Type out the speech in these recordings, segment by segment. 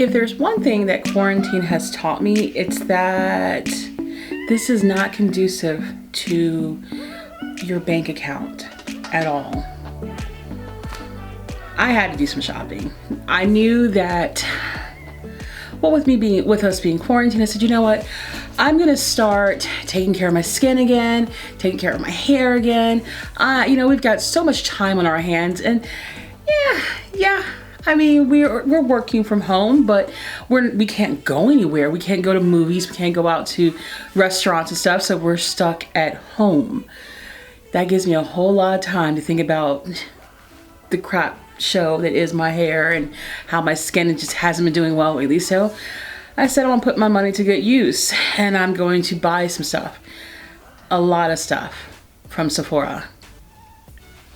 If there's one thing that quarantine has taught me, it's that this is not conducive to your bank account at all. I had to do some shopping. I knew that, well, with us being quarantined, I said, you know what? I'm gonna start taking care of my skin again, taking care of my hair again. You know, we've got so much time on our hands, and yeah. I mean, we're working from home, but we can't go anywhere. We can't go to movies. We can't go out to restaurants and stuff. So we're stuck at home. That gives me a whole lot of time to think about the crap show that is my hair and how my skin just hasn't been doing well lately. So I said I want to put my money to good use, and I'm going to buy some stuff, a lot of stuff from Sephora.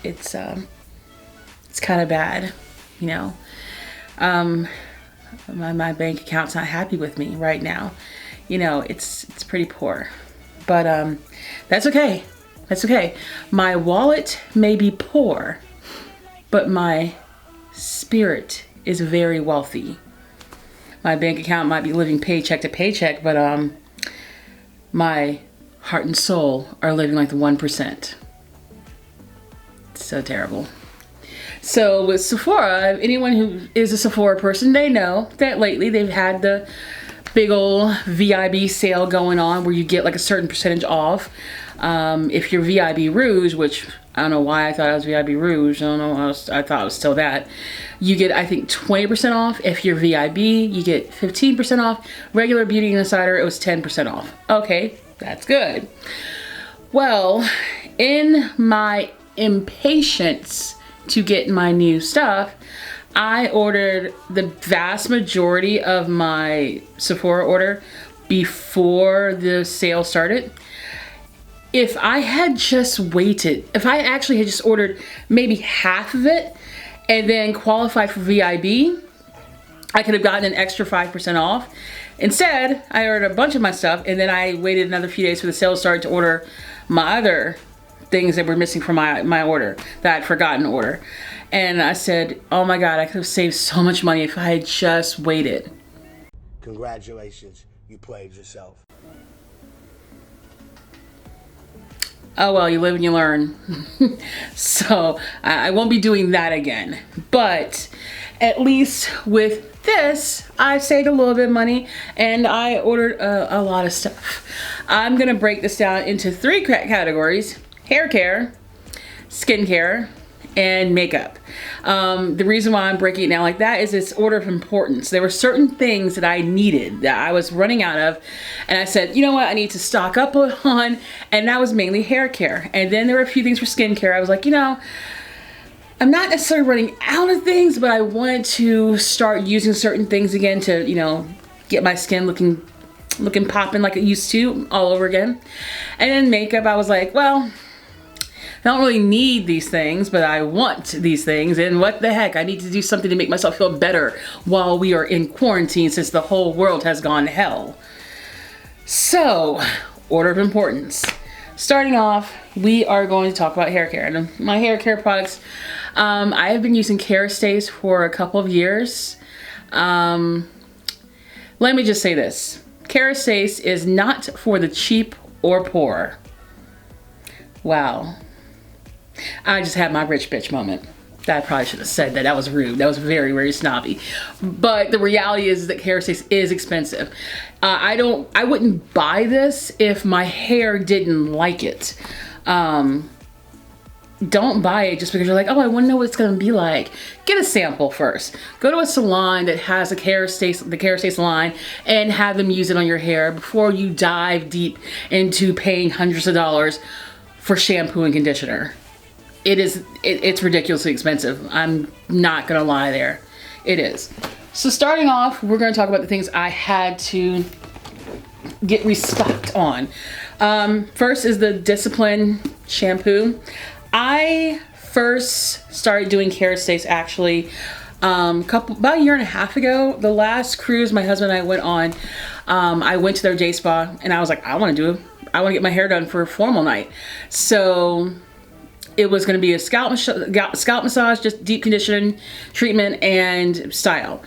It's kind of bad. You know, my bank account's not happy with me right now. You know, it's pretty poor, but that's okay. That's okay. My wallet may be poor, but my spirit is very wealthy. My bank account might be living paycheck to paycheck, but my heart and soul are living like the 1%. It's so terrible. So with Sephora, anyone who is a Sephora person, they know that lately they've had the big old VIB sale going on where you get like a certain percentage off. If you're VIB Rouge, which I don't know why I thought I was VIB Rouge. I don't know. I thought it was still that. You get, I think, 20% off. If you're VIB, you get 15% off. Regular Beauty Insider, it was 10% off. Okay, that's good. Well, in my impatience to get my new stuff, I ordered the vast majority of my Sephora order before the sale started. If I had just waited, if I actually had just ordered maybe half of it and then qualified for VIB, I could have gotten an extra 5% off. Instead, I ordered a bunch of my stuff and then I waited another few days for the sale to start to order my other things that were missing from my order that I'd forgotten to order. And I said, oh my God, I could have saved so much money if I had just waited. Congratulations, you played yourself. Oh well, you live and you learn. So I won't be doing that again. But at least with this, I saved a little bit of money and I ordered a lot of stuff. I'm gonna break this down into 3 categories: hair care, skincare, and makeup. The reason why I'm breaking it down like that is it's order of importance. There were certain things that I needed that I was running out of, and I said, you know what, I need to stock up on, and that was mainly hair care. And then there were a few things for skincare. I was like, you know, I'm not necessarily running out of things, but I wanted to start using certain things again to, you know, get my skin looking popping like it used to all over again. And then makeup, I was like, well, I don't really need these things, but I want these things, and what the heck, I need to do something to make myself feel better while we are in quarantine since the whole world has gone to hell. So, order of importance. Starting off, we are going to talk about hair care. And my hair care products, I have been using Kerastase for a couple of years. Let me just say this. Kerastase is not for the cheap or poor. Wow. I just had my rich bitch moment. I probably should have said that. That was rude. That was very, very snobby. But the reality is that Kerastase is expensive. I wouldn't buy this if my hair didn't like it. Don't buy it just because you're like, oh, I want to know what it's going to be like. Get a sample first. Go to a salon that has the Kerastase line and have them use it on your hair before you dive deep into paying hundreds of dollars for shampoo and conditioner. It's ridiculously expensive. I'm not gonna lie there. It is. So starting off, we're gonna talk about the things I had to get restocked on. First is the Discipline shampoo. I first started doing Kerastase actually about a year and a half ago. The last cruise my husband and I went on, I went to their day spa and I was like, I want to get my hair done for a formal night. So it was going to be a scalp massage, just deep conditioning treatment and style.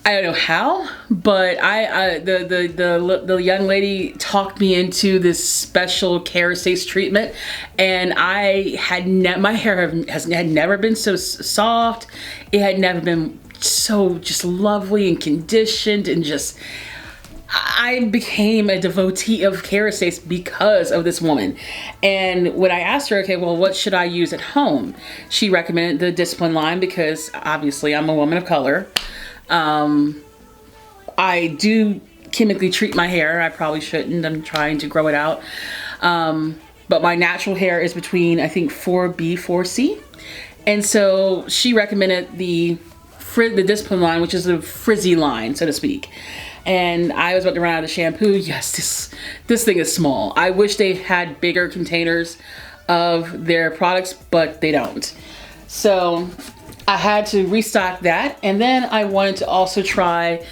I don't know how, but the young lady talked me into this special Kerastase treatment, and I had my hair had never been so soft. It had never been so just lovely and conditioned, and just I became a devotee of Kerastase because of this woman. And when I asked her, okay, well, what should I use at home? She recommended the Discipline line because obviously I'm a woman of color. I do chemically treat my hair. I probably shouldn't. I'm trying to grow it out. But my natural hair is between, I think, 4B, 4C. And so she recommended the Discipline line, which is a frizzy line, so to speak. And I was about to run out of shampoo. Yes, this thing is small. I wish they had bigger containers of their products, but they don't. So I had to restock that. And then I wanted to also try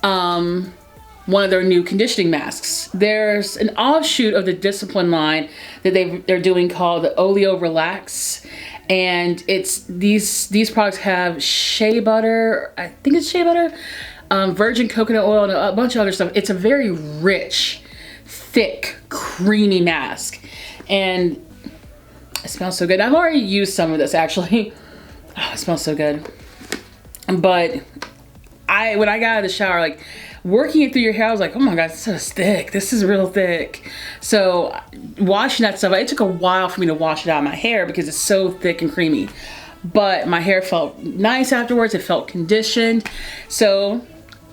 one of their new conditioning masks. There's an offshoot of the Discipline line that they're doing called the Oleo Relax. And it's these products have shea butter, I think it's shea butter, virgin coconut oil, and a bunch of other stuff. It's a very rich, thick, creamy mask. And it smells so good. I've already used some of this actually. Oh, it smells so good. But when I got out of the shower, like working it through your hair, I was like, oh my God, this is thick. This is real thick. So washing that stuff, it took a while for me to wash it out of my hair because it's so thick and creamy. But my hair felt nice afterwards. It felt conditioned. So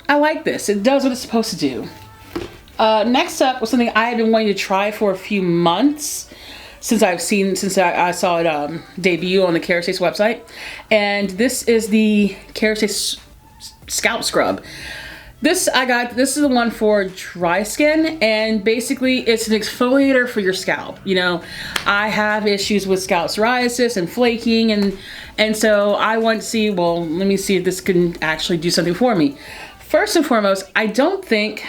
I like this. It does what it's supposed to do. Next up was something I had been wanting to try for a few months since I saw it debut on the Kerastase website. And this is the Kerastase scalp scrub. This is the one for dry skin, and basically it's an exfoliator for your scalp. You know, I have issues with scalp psoriasis and flaking, and so I want to see, well, let me see if this can actually do something for me. First and foremost, I don't think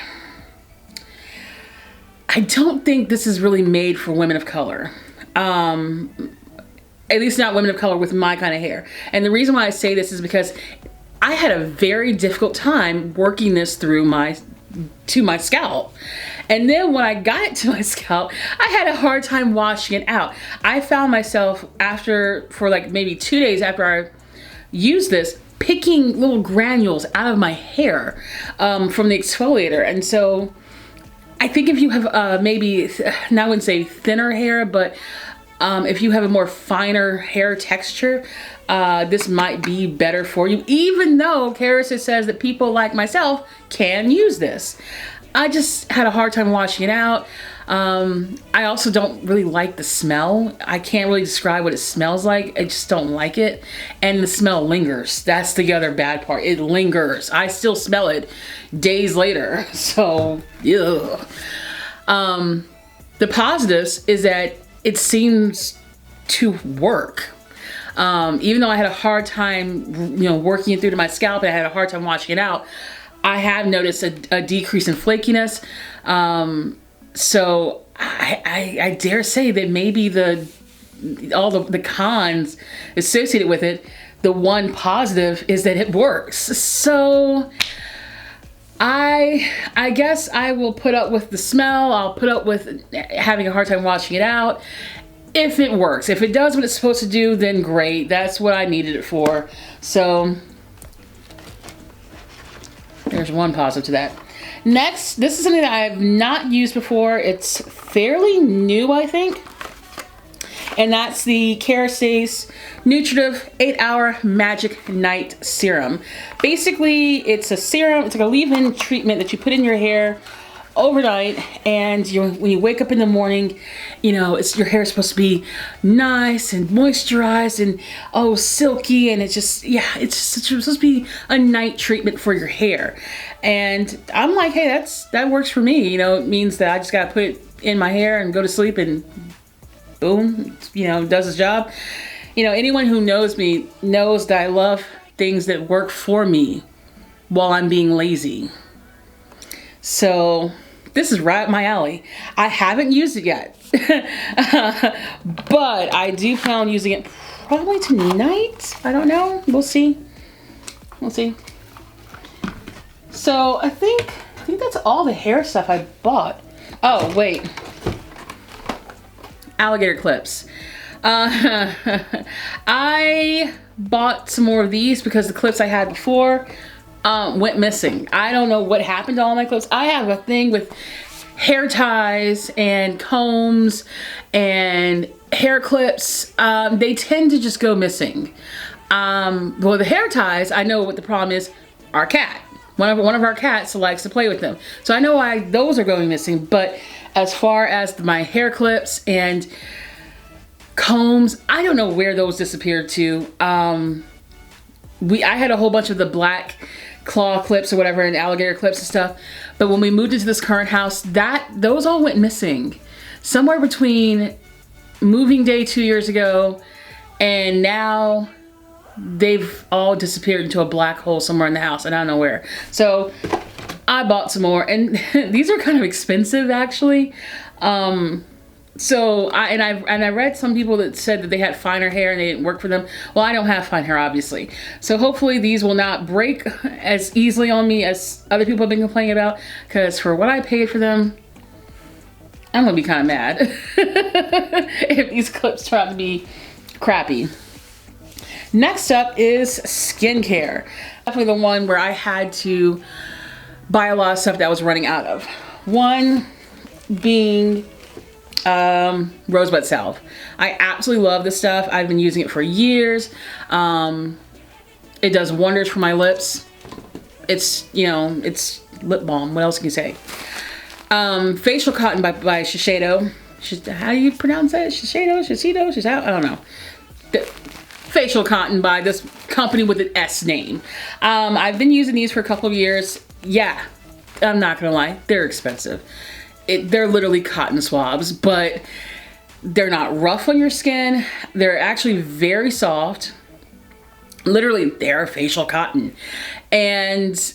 this is really made for women of color. At least not women of color with my kind of hair. And the reason why I say this is because I had a very difficult time working this through to my scalp. And then when I got it to my scalp, I had a hard time washing it out. I found myself for like maybe 2 days after I used this, picking little granules out of my hair from the exfoliator. And so I think if you have maybe, now I wouldn't say thinner hair, but if you have a more finer hair texture, this might be better for you, even though Kerastase says that people like myself can use this. I just had a hard time washing it out. I also don't really like the smell. I can't really describe what it smells like. I just don't like it. And the smell lingers. That's the other bad part. It lingers. I still smell it days later. So, ugh. The positives is that it seems to work. Even though I had a hard time, working it through to my scalp, and I had a hard time washing it out, I have noticed a decrease in flakiness. So I dare say that maybe all the cons associated with it, the one positive is that it works. So I guess I will put up with the smell. I'll put up with having a hard time washing it out. If it works, if it does what it's supposed to do, then great. That's what I needed it for. So there's one positive to that. Next, this is something that I have not used before. It's fairly new, I think. And that's the Kerastase Nutritive 8-Hour Magic Night Serum. Basically, it's a serum. It's like a leave-in treatment that you put in your hair overnight, and when you wake up in the morning, your hair is supposed to be nice and moisturized and silky, and it's supposed to be a night treatment for your hair. And I'm like, hey, that works for me. It means that I just gotta put it in my hair and go to sleep, and boom, does its job. Anyone who knows me knows that I love things that work for me while I'm being lazy. So this is right up my alley. I haven't used it yet, but I do plan on using it probably tonight. I don't know. We'll see. So I think that's all the hair stuff I bought. Oh, wait. Alligator clips. I bought some more of these because the clips I had before went missing. I don't know what happened to all my clips. I have a thing with hair ties and combs and hair clips. They tend to just go missing. Well, the hair ties, I know what the problem is. Our cat. One of our cats likes to play with them. So I know why those are going missing. But as far as my hair clips and combs, I don't know where those disappeared to. I had a whole bunch of the black claw clips or whatever and alligator clips and stuff. But when we moved into this current house, those all went missing. Somewhere between moving day 2 years ago and now, they've all disappeared into a black hole somewhere in the house and I don't know where. So I bought some more, and these are kind of expensive actually. So I read some people that said that they had finer hair and they didn't work for them. Well, I don't have fine hair obviously. So hopefully these will not break as easily on me as other people have been complaining about, because for what I paid for them, I'm gonna be kind of mad if these clips turn out to be crappy. Next up is skincare. Definitely the one where I had to buy a lot of stuff that I was running out of. One being rosebud salve. I absolutely love this stuff. I've been using it for years. It does wonders for my lips. It's, you know, it's lip balm. What else can you say? Facial cotton by Shiseido. How do you pronounce that? Shiseido? I don't know. Facial cotton by this company with an S name. I've been using these for a couple of years. Yeah, I'm not gonna lie, they're expensive. They're literally cotton swabs, but they're not rough on your skin. They're actually very soft. Literally, they're facial cotton. And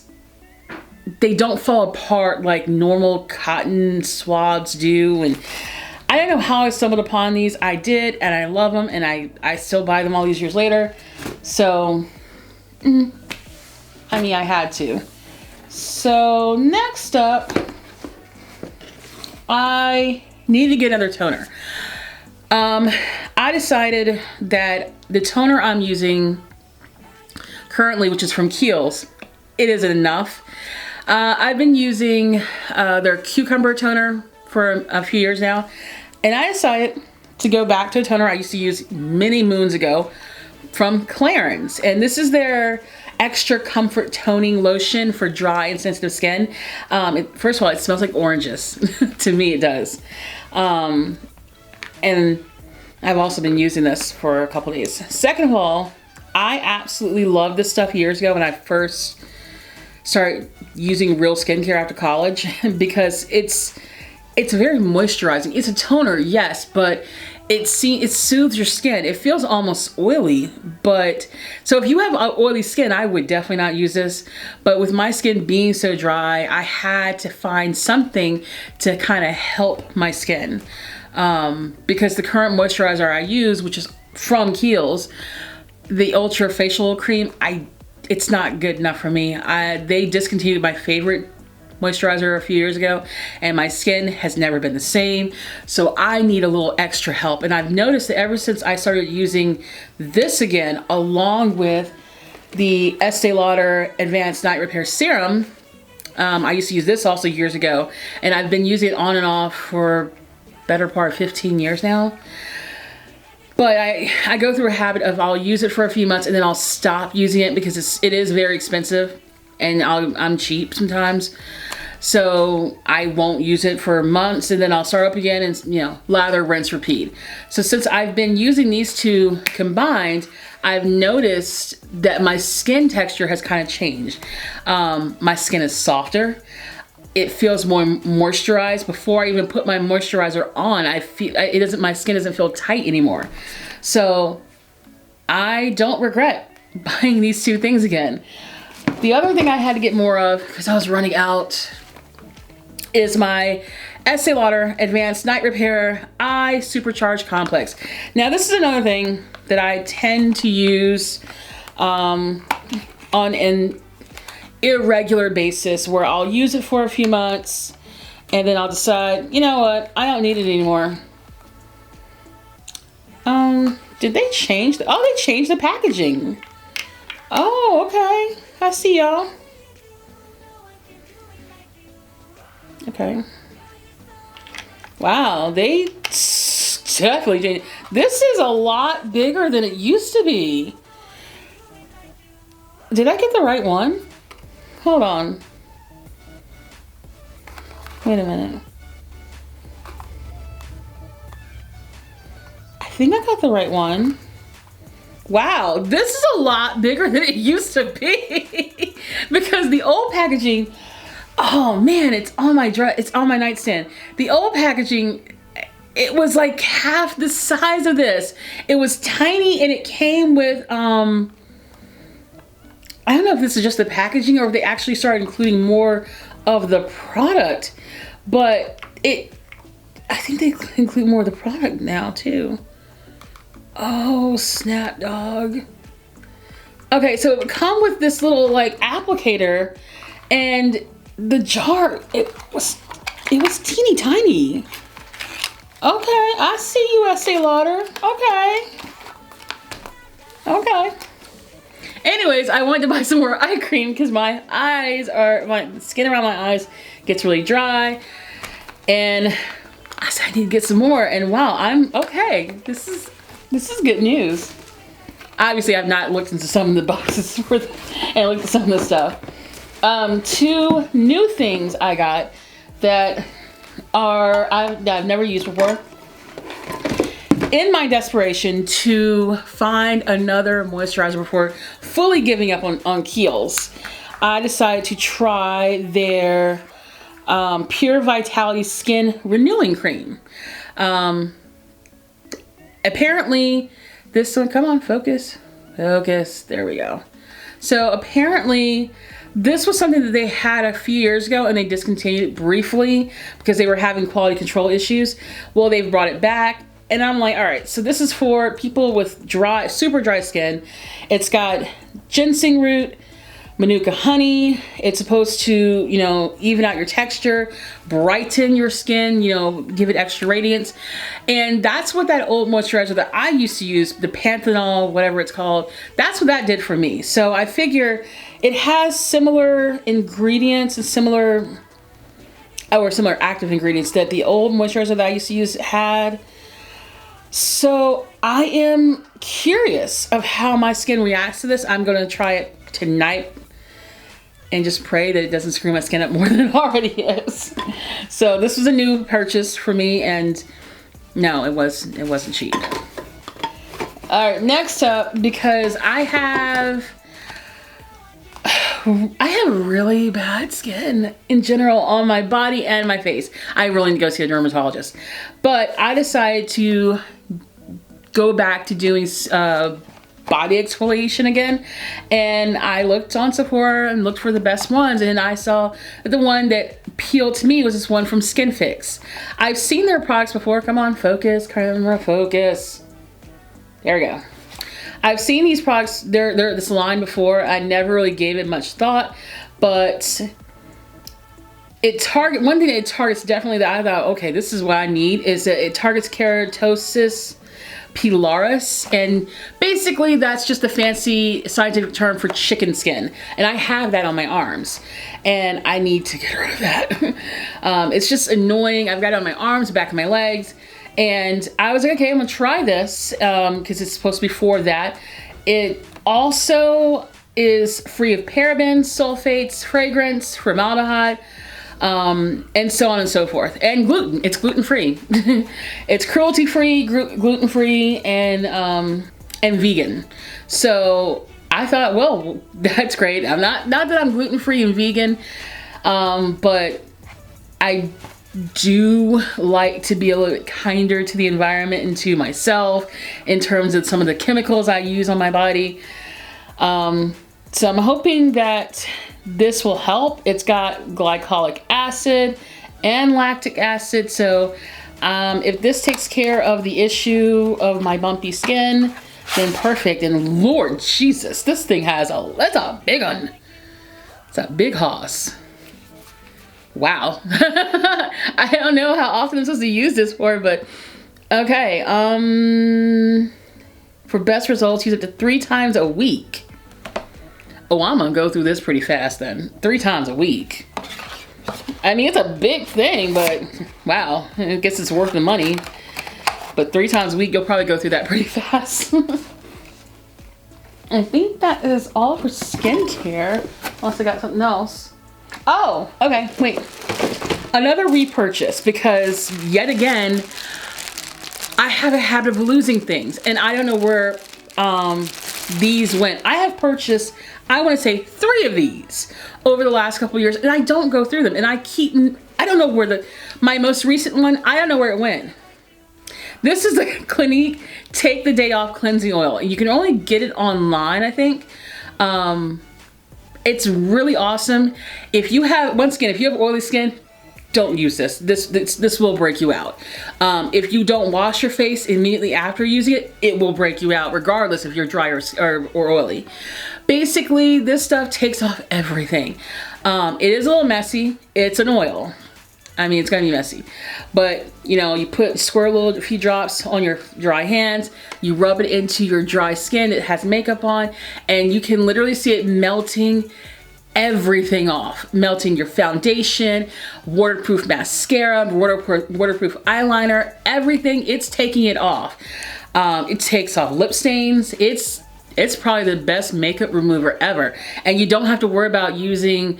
they don't fall apart like normal cotton swabs do. And I don't know how I stumbled upon these. I did, and I love them, and I still buy them all these years later. So, I mean, I had to. So, next up, I need to get another toner. I decided that the toner I'm using currently, which is from Kiehl's, it isn't enough. I've been using their cucumber toner for a few years now. And I decided to go back to a toner I used to use many moons ago from Clarins. And this is their extra comfort toning lotion for dry and sensitive skin. First of all, it smells like oranges. To me, it does. And I've also been using this for a couple days. Second of all, I absolutely loved this stuff years ago when I first started using real skincare after college, because it's very moisturizing. It's a toner, yes, but it soothes your skin. It feels almost oily, but so if you have oily skin, I would definitely not use this. But with my skin being so dry, I had to find something to kind of help my skin, because the current moisturizer I use, which is from Kiehl's, the Ultra Facial Cream, it's not good enough for me. They discontinued my favorite moisturizer a few years ago, and my skin has never been the same. So I need a little extra help. And I've noticed that ever since I started using this again, along with the Estee Lauder Advanced Night Repair Serum, I used to use this also years ago, and I've been using it on and off for better part of 15 years now. But I go through a habit of I'll use it for a few months and then I'll stop using it because it is very expensive, and I'm cheap sometimes. So I won't use it for months, and then I'll start up again and, you know, lather, rinse, repeat. So since I've been using these two combined, I've noticed that my skin texture has kind of changed. My skin is softer. It feels more moisturized. Before I even put my moisturizer on, my skin doesn't feel tight anymore. So I don't regret buying these two things again. The other thing I had to get more of, because I was running out, is my Estee Lauder Advanced Night Repair Eye Supercharged Complex. Now this is another thing that I tend to use irregular basis where I'll use it for a few months and then I'll decide, you know what, I don't need it anymore. Did they change they changed the packaging. Oh, okay. I see y'all. Okay. Wow, they definitely changed. This is a lot bigger than it used to be. Did I get the right one? Hold on. Wait a minute. I think I got the right one. Wow, this is a lot bigger than it used to be. Because the old packaging, oh man, it's on my nightstand. The old packaging, it was like half the size of this. It was tiny and it came with, I don't know if this is just the packaging or if they actually started including more of the product, but I think they include more of the product now too. Oh, snap, dog. Okay, so it would come with this little like applicator, and the jar, it was teeny tiny. Okay, I see you, Estee Lauder. Okay. Anyways, I wanted to buy some more eye cream because my skin around my eyes gets really dry, and I said I need to get some more. And wow, I'm okay. This is good news. Obviously, I've not looked into some of the boxes and looked at some of the stuff. 2 new things I got that I've never used before. In my desperation to find another moisturizer before fully giving up on Kiehl's, I decided to try their Pure Vitality Skin Renewing Cream. Apparently, this one, come on, focus, there we go. So apparently, this was something that they had a few years ago and they discontinued it briefly because they were having quality control issues. Well, they've brought it back. And I'm like, all right, so this is for people with super dry skin. It's got ginseng root, manuka honey. It's supposed to, even out your texture, brighten your skin, give it extra radiance. And that's what that old moisturizer that I used to use, the Panthenol, whatever it's called, that's what that did for me. So I figure it has similar ingredients and similar active ingredients that the old moisturizer that I used to use had. So I am curious of how my skin reacts to this. I'm going to try it tonight and just pray that it doesn't screw my skin up more than it already is. So this was a new purchase for me, and no, it wasn't cheap. All right, next up, because I have really bad skin in general on my body and my face. I really need to go see a dermatologist. But I decided to go back to doing body exfoliation again. And I looked on Sephora and looked for the best ones. And I saw that the one that appealed to me was this one from Skin Fix. I've seen their products before. Come on, focus, camera, focus. There we go. I've seen these products, they're this line before. I never really gave it much thought, but one thing it targets definitely that I thought, okay, this is what I need, is that it targets keratosis pilaris, and basically that's just a fancy scientific term for chicken skin, and I have that on my arms, and I need to get rid of that. It's just annoying. I've got it on my arms, back of my legs. And I was like, okay, I'm gonna try this because it's supposed to be for that. It also is free of parabens, sulfates, fragrance, formaldehyde, and so on and so forth. And gluten, it's gluten-free. It's cruelty-free, gluten-free, and vegan. So I thought, well, that's great. I'm not that I'm gluten-free and vegan, but I do like to be a little bit kinder to the environment and to myself in terms of some of the chemicals I use on my body. So I'm hoping that this will help. It's got glycolic acid and lactic acid. So if this takes care of the issue of my bumpy skin, then perfect. And Lord Jesus, this thing that's a big one. It's a big hoss. Wow. I don't know how often I'm supposed to use this for, but okay. For best results, use it to 3 times a week. Oh, I'm gonna go through this pretty fast then. 3 times a week. I mean, it's a big thing, but wow, I guess it's worth the money. But 3 times a week, you'll probably go through that pretty fast. I think that is all for skincare, unless I got something else. Oh, okay, wait. Another repurchase, because yet again, I have a habit of losing things, and I don't know where these went. I have purchased, I want to say 3 of these over the last couple years, and I don't go through them, and I don't know where my most recent one, I don't know where it went. This is the Clinique Take the Day Off Cleansing Oil, and you can only get it online, I think. It's really awesome. If you have, once again, if you have oily skin, don't use this. This will break you out. If you don't wash your face immediately after using it, it will break you out, regardless if you're dry or oily. Basically, this stuff takes off everything. It is a little messy. It's an oil. I mean, it's gonna be messy, but you know, you squirt a few drops on your dry hands, you rub it into your dry skin that has makeup on, and you can literally see it melting everything off. Melting your foundation, waterproof mascara, waterproof eyeliner, everything, it's taking it off. It takes off lip stains. It's probably the best makeup remover ever, and you don't have to worry about using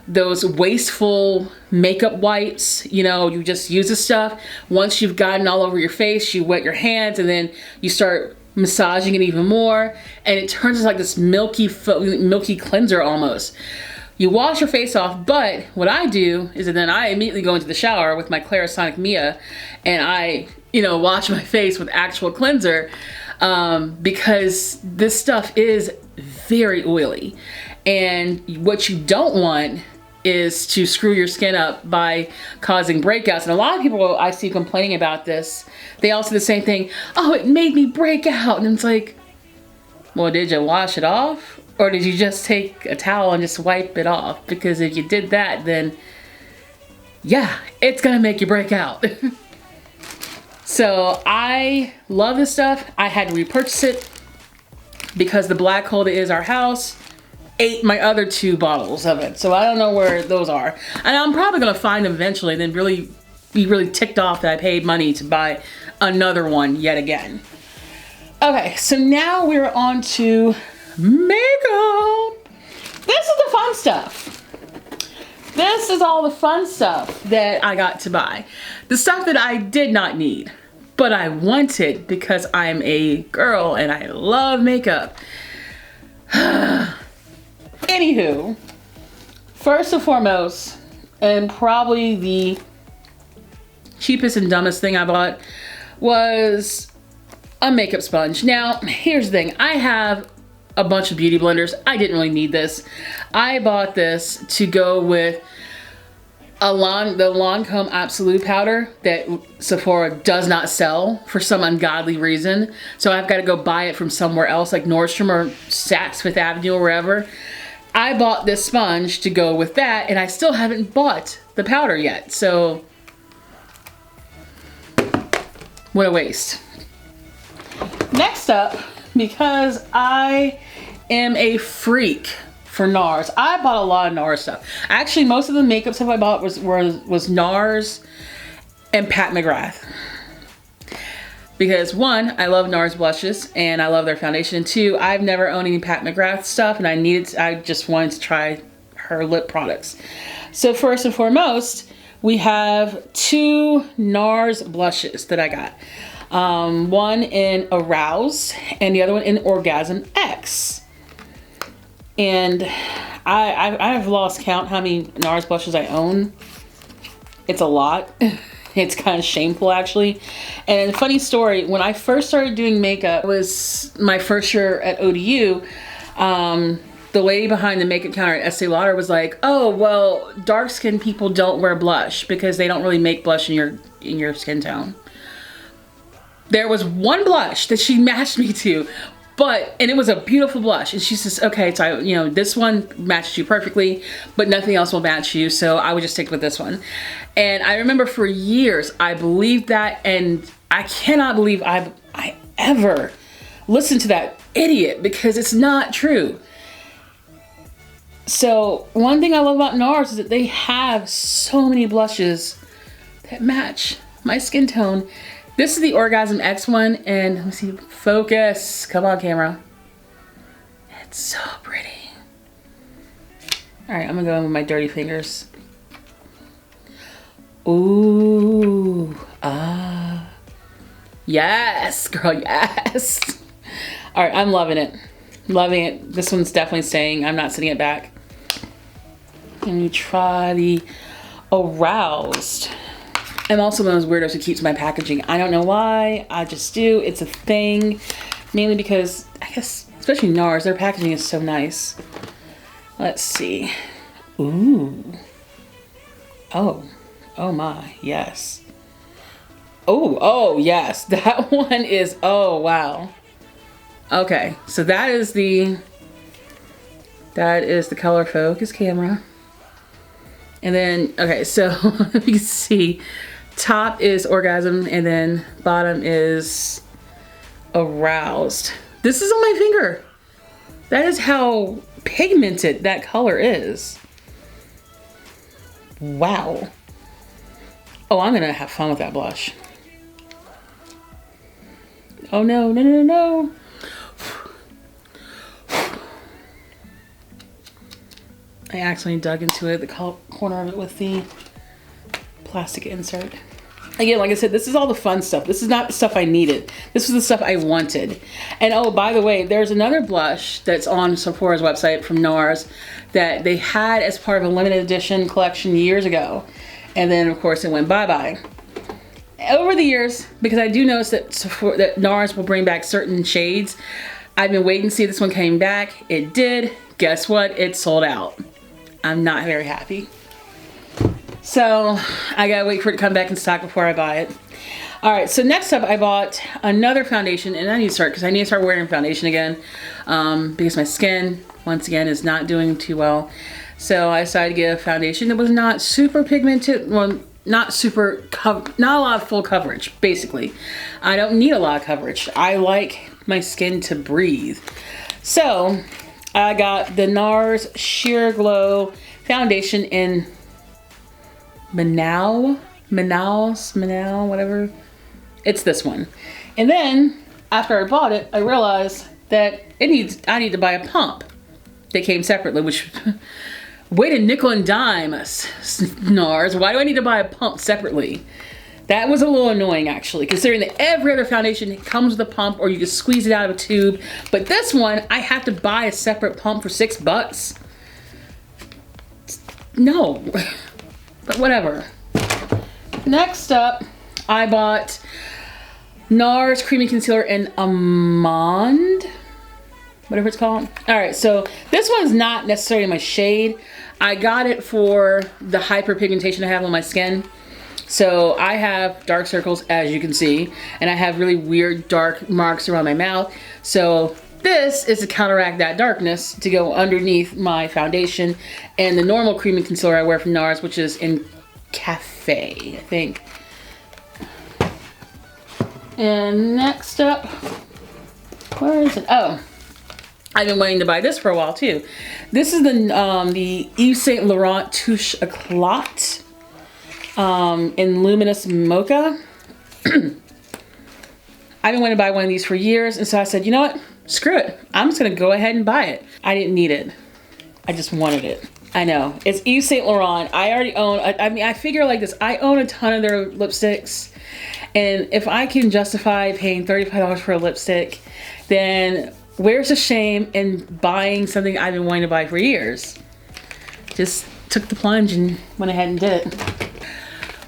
those wasteful makeup wipes. You know, you just use the stuff. Once you've gotten all over your face, you wet your hands, and then you start massaging it even more, and it turns into like this milky cleanser almost. You wash your face off, but what I do is then I immediately go into the shower with my Clarisonic Mia, and I, you know, wash my face with actual cleanser, because this stuff is very oily, and what you don't want is to screw your skin up by causing breakouts. And a lot of people I see complaining about this, they all say the same thing. Oh, it made me break out. And it's like, well, did you wash it off? Or did you just take a towel and just wipe it off? Because if you did that, then yeah, it's gonna make you break out. So I love this stuff. I had to repurchase it because the black hole that is our house ate my other 2 bottles of it. So I don't know where those are. And I'm probably gonna find them eventually and then be really ticked off that I paid money to buy another one yet again. Okay, so now we're on to makeup. This is the fun stuff. This is all the fun stuff that I got to buy. The stuff that I did not need, but I wanted because I'm a girl and I love makeup. Anywho, first and foremost, and probably the cheapest and dumbest thing I bought was a makeup sponge. Now, here's the thing. I have a bunch of beauty blenders. I didn't really need this. I bought this to go with the Lancome Absolute powder that Sephora does not sell for some ungodly reason. So I've got to go buy it from somewhere else, like Nordstrom or Saks Fifth Avenue or wherever. I bought this sponge to go with that, and I still haven't bought the powder yet. So what a waste. Next up, because I am a freak for NARS, I bought a lot of NARS stuff. Actually, most of the makeup stuff I bought was NARS and Pat McGrath. Because 1, I love NARS blushes and I love their foundation. 2, I've never owned any Pat McGrath stuff, and I just wanted to try her lip products. So first and foremost, we have 2 NARS blushes that I got. One in Arouse and the other one in Orgasm X. And I've lost count how many NARS blushes I own. It's a lot. It's kind of shameful, actually. And funny story, when I first started doing makeup, it was my first year at ODU. The lady behind the makeup counter at Estee Lauder was like, oh, well, dark-skinned people don't wear blush because they don't really make blush in your skin tone. There was one blush that she matched me to, And it was a beautiful blush. And she says, okay, so you know, this one matches you perfectly, but nothing else will match you. So I would just stick with this one. And I remember for years, I believed that. And I cannot believe I ever listened to that idiot, because it's not true. So one thing I love about NARS is that they have so many blushes that match my skin tone. This is the Orgasm X one, and let me see, focus, come on camera. It's so pretty. All right, I'm gonna go in with my dirty fingers. Ooh, ah. Yes, girl, yes. All right, I'm loving it. Loving it. This one's definitely staying. I'm not sending it back. Let me try the Aroused. I'm also one of those weirdos who keeps my packaging. I don't know why, I just do. It's a thing, mainly because, I guess, especially NARS, their packaging is so nice. Let's see. Ooh. Oh. Oh my, yes. Oh, yes. That one is, oh, wow. Okay, so that is the color focus camera. And then, okay, so you can see, top is Orgasm, and then bottom is Aroused. This is on my finger. That is how pigmented that color is. Wow. Oh, I'm gonna have fun with that blush. Oh no, no, no, no. I accidentally dug into it, the corner of it with the plastic insert. Again, like I said, this is all the fun stuff. This is not the stuff I needed. This was the stuff I wanted. And oh, by the way, there's another blush that's on Sephora's website from NARS that they had as part of a limited edition collection years ago. And then of course it went bye-bye. Over the years, because I do notice that NARS will bring back certain shades, I've been waiting to see if this one came back. It did. Guess what? It sold out. I'm not very happy. So I gotta wait for it to come back in stock before I buy it. All right, so next up I bought another foundation, and I need to start wearing foundation again because my skin, once again, is not doing too well. So I decided to get a foundation that was not super pigmented, well, not a lot of full coverage, basically. I don't need a lot of coverage. I like my skin to breathe. So I got the NARS Sheer Glow foundation in Manal, whatever. It's this one. And then after I bought it, I realized that I need to buy a pump. They came separately, which way to nickel and dime us, NARS. Why do I need to buy a pump separately? That was a little annoying, actually, considering that every other foundation comes with a pump or you just squeeze it out of a tube. But this one, I have to buy a separate pump for $6. No, but whatever. Next up, I bought NARS Creamy Concealer in Almond, whatever it's called. All right, so this one's not necessarily my shade. I got it for the hyperpigmentation I have on my skin. So I have dark circles, as you can see, and I have really weird dark marks around my mouth. So this is to counteract that darkness, to go underneath my foundation and the normal creamy concealer I wear from NARS, which is in Cafe, I think. And next up, where is it? Oh, I've been waiting to buy this for a while too. This is the Yves Saint Laurent Touche Éclat in Luminous Mocha. I've been wanting to buy one of these for years, and so I said, you know what? Screw it. I'm just gonna go ahead and buy it. I didn't need it. I just wanted it. I know. It's Yves Saint Laurent. I already own, I mean, I figure like this. I own a ton of their lipsticks, and if I can justify paying $35 for a lipstick, then where's the shame in buying something I've been wanting to buy for years? Just took the plunge and went ahead and did it.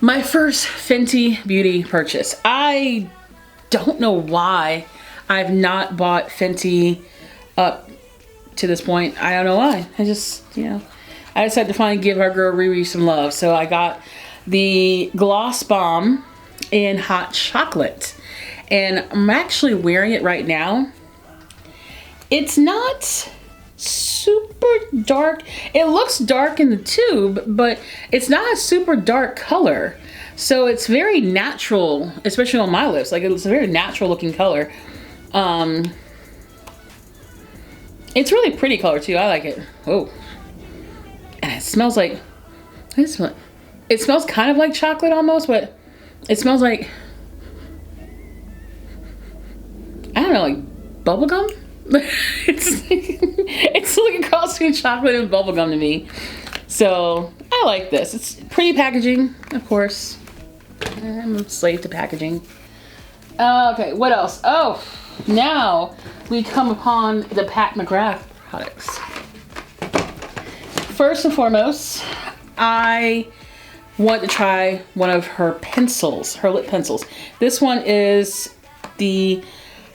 My first Fenty Beauty purchase. I don't know why I've not bought Fenty up to this point. I don't know why. I just, you know, I decided to finally give our girl Riri some love. So I got the Gloss Bomb in Hot Chocolate. And I'm actually wearing it right now. It's not super dark. It looks dark in the tube, but it's not a super dark color. So it's very natural, especially on my lips. Like, it's a very natural looking color. It's really pretty color too. I like it. Oh, and it smells like, it smells kind of like chocolate almost, but it smells like, I don't know, like bubblegum? It's like a cross between chocolate and bubblegum to me. So I like this. It's pretty packaging, of course. I'm a slave to packaging. Okay, what else? Oh, now we come upon the Pat McGrath products. First and foremost, I want to try one of her pencils, her lip pencils. This one is the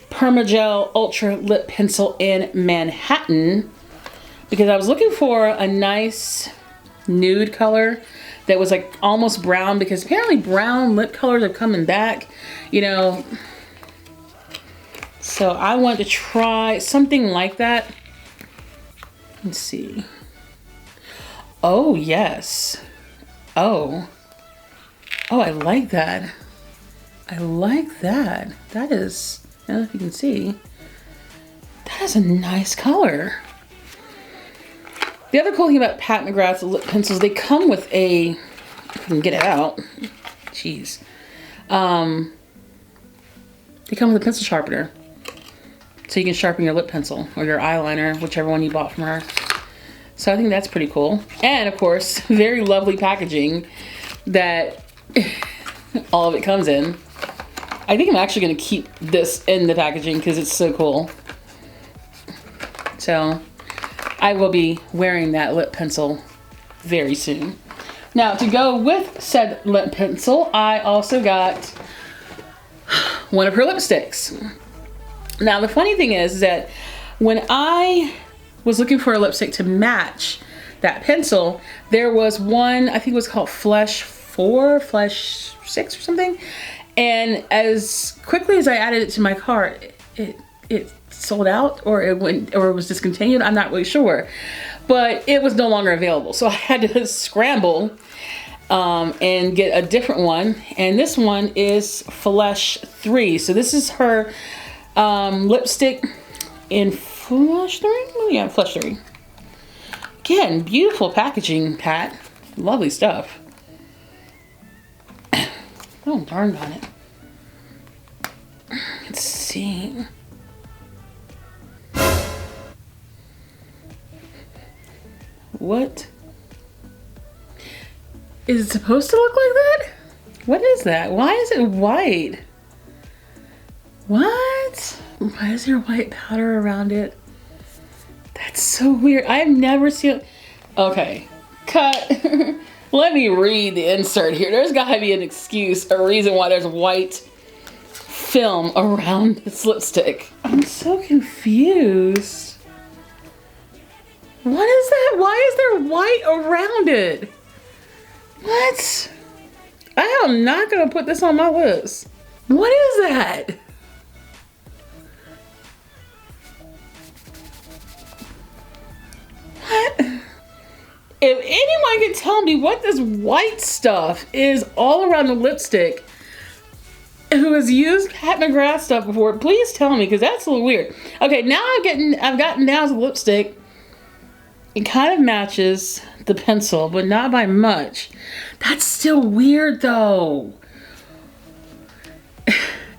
Permagel Ultra Lip Pencil in Manhattan, because I was looking for a nice nude color that was like almost brown, because apparently brown lip colors are coming back, you know. So I want to try something like that. Let's see. Oh, yes. Oh, I like that. I like that. That is, I don't know if you can see, that is a nice color. The other cool thing about Pat McGrath's lip pencils, they come with a, if I can get it out, jeez. They come with a pencil sharpener. So you can sharpen your lip pencil or your eyeliner, whichever one you bought from her. So I think that's pretty cool. And of course, very lovely packaging that all of it comes in. I think I'm actually gonna keep this in the packaging because it's so cool. So I will be wearing that lip pencil very soon. Now, to go with said lip pencil, I also got one of her lipsticks. Now, the funny thing is that when I was looking for a lipstick to match that pencil, there was one, I think it was called Flesh 4, Flesh 6 or something. And as quickly as I added it to my cart, it sold out, or it went, or it was discontinued. I'm not really sure, but it was no longer available. So I had to scramble and get a different one. And this one is Flesh 3. So this is her lipstick in Flesh 3? Oh yeah, Flesh 3. Again, beautiful packaging, Pat. Lovely stuff. Oh, darn on it. Let's see. What? Is it supposed to look like that? What is that? Why is it white? What? Why is there white powder around it? That's so weird. I've never seen it. Okay, cut. Let me read the insert here. There's gotta be an excuse, a reason why there's white film around this lipstick. I'm so confused. What is that? Why is there white around it? What? I am not gonna put this on my lips. What is that? What? If anyone can tell me what this white stuff is all around the lipstick, who has used Pat McGrath stuff before, please tell me, because that's a little weird. Okay, now I've gotten down to the lipstick. It kind of matches the pencil, but not by much. That's still weird though.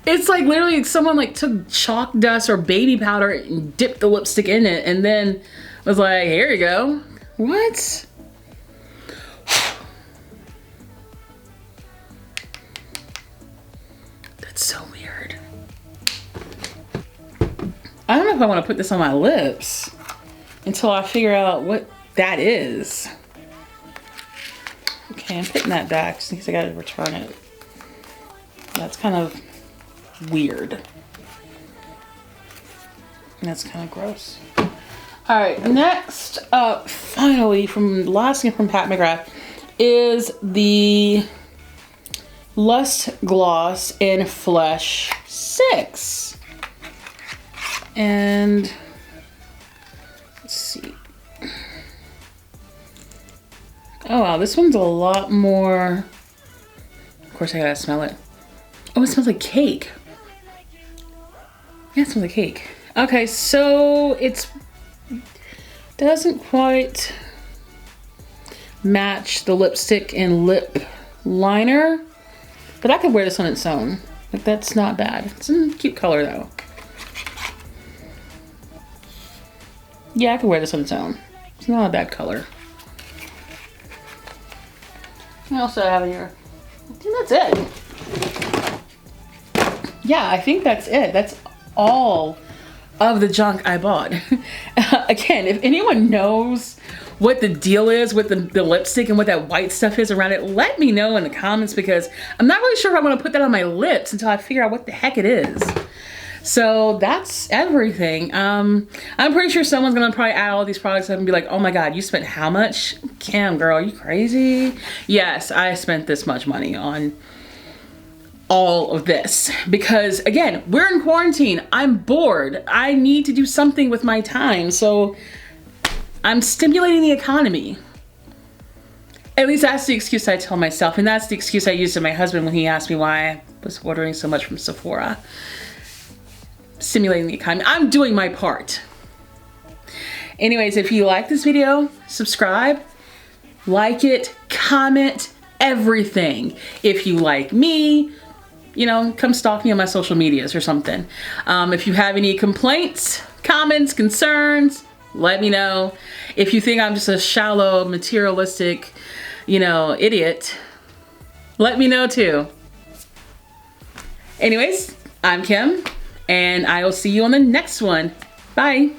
It's like literally someone like took chalk dust or baby powder and dipped the lipstick in it and then was like, here you go. What? That's so weird. I don't know if I want to put this on my lips until I figure out what that is. Okay, I'm putting that back just in case I gotta return it. That's kind of weird. That's kind of gross. All right, next up, finally, from the last thing from Pat McGrath is the Lust Gloss in Flesh 6. And Oh wow, this one's a lot more. Of course I gotta smell it. Oh, it smells like cake. Yeah, it smells like cake. Okay, so it's doesn't quite match the lipstick and lip liner, but I could wear this on its own. Like, that's not bad. It's a cute color though. Yeah, I could wear this on its own. It's not a bad color. What else do I have in here? I think that's it. Yeah, I think that's it. That's all of the junk I bought. Again, if anyone knows what the deal is with the lipstick and what that white stuff is around it, let me know in the comments, because I'm not really sure if I want to put that on my lips until I figure out what the heck it is. So that's everything. I'm pretty sure someone's gonna probably add all these products up and be like, oh my God, you spent how much? Cam, girl, are you crazy? Yes, I spent this much money on all of this because, again, we're in quarantine. I'm bored. I need to do something with my time. So I'm stimulating the economy. At least that's the excuse I tell myself. And that's the excuse I used to my husband when he asked me why I was ordering so much from Sephora. Stimulating the economy. I'm doing my part. Anyways, if you like this video, subscribe, like it, comment, everything. If you like me, you know, come stalk me on my social medias or something. If you have any complaints, comments, concerns, let me know. If you think I'm just a shallow, materialistic, you know, idiot, let me know too. Anyways, I'm Kim, and I will see you on the next one. Bye.